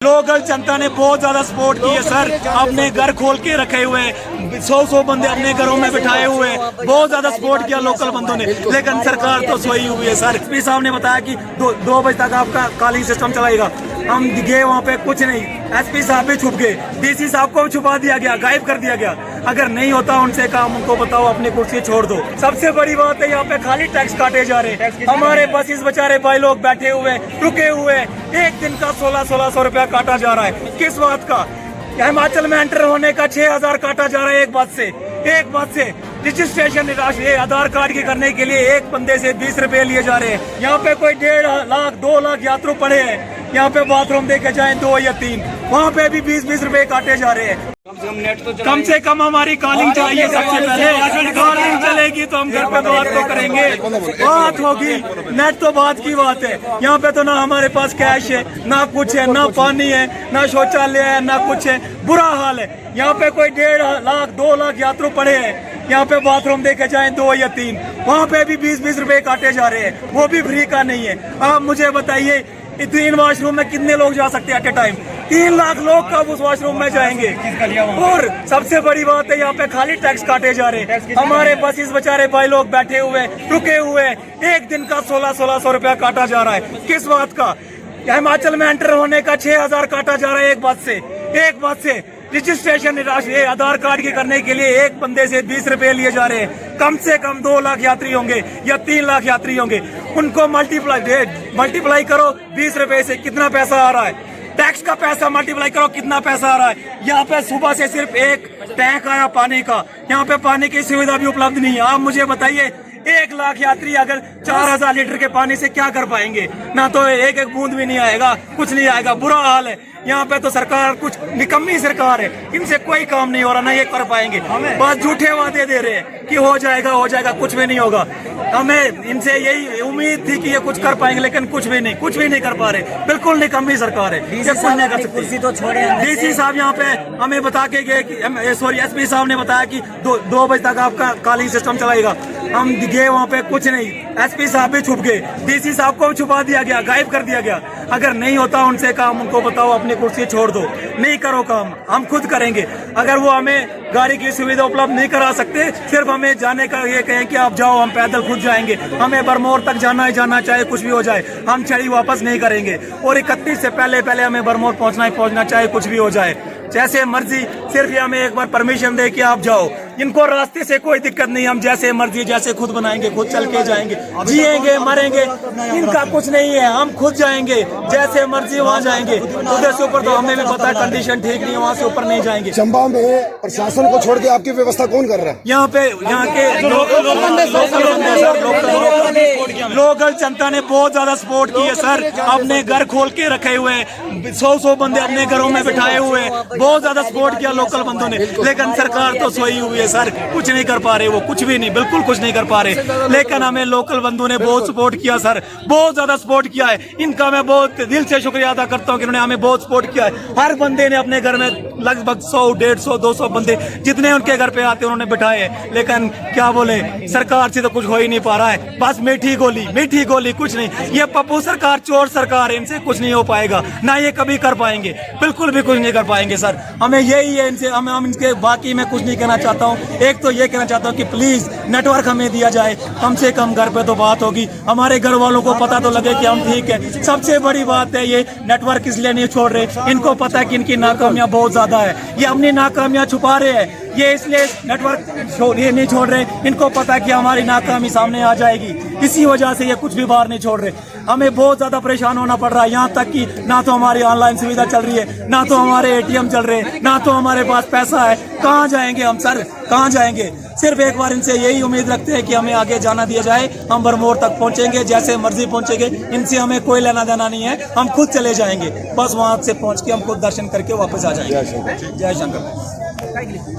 Local जनता ने बहुत ज्यादा सपोर्ट की है सर। अपने घर खोल के रखे हुए, 100 बंदे अपने घरों में बिठाए हुए, बहुत ज्यादा सपोर्ट किया लोकल बंदों ने। लेकिन सरकार तो सोई हुई है सर। एसपी साहब ने बताया कि 2 बजे तक आपका कॉलिंग सिस्टम चलाएगा। हम गए वहाँ पे, कुछ नहीं। एसपी साहब भी छुप गए, डीसी साहब को भी छुपा दिया गया, गायब कर दिया गया। अगर नहीं होता उनसे काम, उनको बताओ अपनी कुर्सी छोड़ दो। सबसे बड़ी बात है यहाँ पे खाली टैक्स काटे जा रहे हैं। हमारे बसेस बेचारे भाई लोग बैठे हुए, रुके हुए, एक दिन का 1600 रुपया काटा जा रहा है। किस बात का? हिमाचल में एंटर होने का 6000 काटा जा रहा है एक बात से। रजिस्ट्रेशन आधार कार्ड की करने के लिए एक बंदे से 20 रुपए लिए जा रहे हैं। यहाँ पे कोई 1.5 लाख 2 लाख यात्रु पड़े हैं। यहाँ पे बाथरूम देखे जाए 2 या 3, वहाँ पे भी 20 रुपए काटे जा रहे हैं। कम से कम हमारी कॉलिंग चाहिए सबसे पहले। कॉलिंग चलेगी तो हम घर पे बात तो करेंगे, बात होगी। नेट तो बात की बात है। यहाँ पे तो ना हमारे पास कैश है, ना कुछ है, ना पानी है, ना शौचालय है, ना कुछ है। बुरा हाल है। यहाँ पे कोई 1.5 लाख 2 लाख यात्रु पड़े हैं। यहाँ पे बाथरूम देखे जाए 2 या 3, वहाँ पे भी 20 रुपए काटे जा रहे हैं। वो भी फ्री का नहीं है। आप मुझे बताइए 3 वॉशरूम में कितने लोग जा सकते हैं एट ए टाइम? 3 लाख लोग कब उस वॉशरूम में जाएंगे? और सबसे बड़ी बात है यहाँ पे खाली टैक्स काटे जा रहे हैं। हमारे बसेस बेचारे भाई लोग बैठे हुए, रुके हुए, एक दिन का 1600 रुपया काटा जा रहा है। किस बात का? हिमाचल में एंटर होने का 6000 काटा जा रहा है एक बात से। रजिस्ट्रेशन आधार कार्ड की करने के लिए एक बंदे से 20 रुपए लिए जा रहे हैं। कम से कम 2 लाख यात्री होंगे या 3 लाख यात्री होंगे। उनको मल्टीप्लाई करो 20 रुपए से, कितना पैसा आ रहा है? टैक्स का पैसा मल्टीप्लाई करो, कितना पैसा आ रहा है? यहाँ पे सुबह से सिर्फ एक टैंक आया पानी का। यहाँ पे पानी की सुविधा भी उपलब्ध नहीं है। आप मुझे बताइए 1 लाख यात्री अगर 4000 लीटर के पानी से क्या कर पाएंगे? ना तो एक बूंद भी नहीं आएगा, कुछ नहीं आएगा। बुरा हाल है। यहाँ पे तो सरकार कुछ निकम्मी सरकार है। इनसे कोई काम नहीं हो रहा, ना ये कर पाएंगे। बस झूठे वादे दे रहे हैं कि हो जाएगा, कुछ भी नहीं होगा। हमें इनसे यही उम्मीद थी कि ये कुछ कर पाएंगे, लेकिन कुछ भी नहीं कर पा रहे। बिल्कुल निकम्मी सरकार है। कुर्सी तो छोड़े। डीसी साहब यहाँ पे हमें बता के गए कि एसपी साहब ने बताया कि 2 बजे तक आपका कॉलिंग सिस्टम चलाएगा। हम गए वहाँ पे, कुछ नहीं। एसपी साहब भी छुप गए, डीसी साहब को भी छुपा दिया गया, गायब कर दिया गया। अगर नहीं होता उनसे काम, उनको बताओ अपनी कुर्सी छोड़ दो। नहीं करो काम, हम खुद करेंगे। अगर वो हमें गाड़ी की सुविधा उपलब्ध नहीं करा सकते, सिर्फ हमें जाने का ये कहें कि आप जाओ, हम पैदल खुद जाएंगे। हमें बरमौर तक जाना चाहे कुछ भी हो जाए, हम छड़ी वापस नहीं करेंगे। और 31 से पहले हमें बरमौर पहुंचना चाहे कुछ भी हो जाए, जैसे मर्जी। सिर्फ ये हमें एक बार परमिशन दे कि आप जाओ। इनको रास्ते से कोई दिक्कत नहीं। हम जैसे मर्जी, जैसे खुद बनाएंगे, खुद चल के जाएंगे, जिएंगे, मरेंगे, इनका कुछ नहीं है। हम खुद जाएंगे, जैसे मर्जी वहाँ जाएंगे। उधर से ऊपर तो हमें भी पता है कंडीशन ठीक नहीं है, वहाँ से ऊपर नहीं जाएंगे। चंबा में प्रशासन को छोड़ के आपकी व्यवस्था कौन कर रहा है? यहाँ के लोकल जनता ने बहुत ज्यादा सपोर्ट की है सर। अपने घर खोल के रखे हुए, 100 बंदे अपने घरों में बिठाए हुए, बहुत ज्यादा सपोर्ट किया लोकल बंदों ने। लेकिन सरकार तो सोई हुई है सर, कुछ नहीं कर पा रहे। वो कुछ भी नहीं, बिल्कुल कुछ नहीं कर पा रहे। लेकिन हमें लोकल बंधु ने बहुत सपोर्ट किया सर, बहुत ज्यादा सपोर्ट किया है। इनका मैं बहुत दिल से शुक्रिया अदा करता हूँ कि उन्होंने हमें बहुत सपोर्ट किया है। हर बंदे ने अपने घर में लगभग 100, 150, 200 बंदे जितने उनके घर पे आते उन्होंने बिठाए हैं। लेकिन क्या बोले, सरकार से तो कुछ हो ही नहीं पा रहा है। बस मीठी गोली, कुछ नहीं। ये पप्पू सरकार, चोर सरकार है, इनसे कुछ नहीं हो पाएगा, ना ये कभी कर पाएंगे, बिल्कुल भी कुछ नहीं कर पाएंगे सर। हमें यही है इनसे, हम इनके बाकी मैं कुछ नहीं कहना चाहता हूँ। एक तो ये कहना चाहता हूँ कि प्लीज नेटवर्क हमें दिया जाए, कम से कम घर पे तो बात होगी, हमारे घर वालों को पता तो लगे कि हम ठीक है। सबसे बड़ी बात है ये नेटवर्क इसलिए नहीं छोड़ रहे, इनको पता है कि इनकी नाकामियां बहुत ज्यादा है। ये अपनी नाकामियां छुपा रहे हैं, ये इसलिए नेटवर्क ये नहीं छोड़ रहे। इनको पता है कि हमारी नाकामी सामने आ जाएगी, इसी वजह से ये कुछ भी बाहर नहीं छोड़ रहे। हमें बहुत ज्यादा परेशान होना पड़ रहा है। यहाँ तक कि ना तो हमारी ऑनलाइन सुविधा चल रही है, ना तो हमारे ATM चल रहे हैं, ना तो हमारे पास पैसा है। कहाँ जाएंगे हम सर, कहाँ जाएंगे? सिर्फ एक बार इनसे यही उम्मीद रखते हैं कि हमें आगे जाना दिया जाए। हम बरमौर तक पहुंचेंगे, जैसे मर्जी पहुंचेंगे। इनसे हमें कोई लेना देना नहीं है, हम खुद चले जाएंगे। बस वहां से पहुंच के हम खुद दर्शन करके वापस आ जाएंगे। जय शंकर।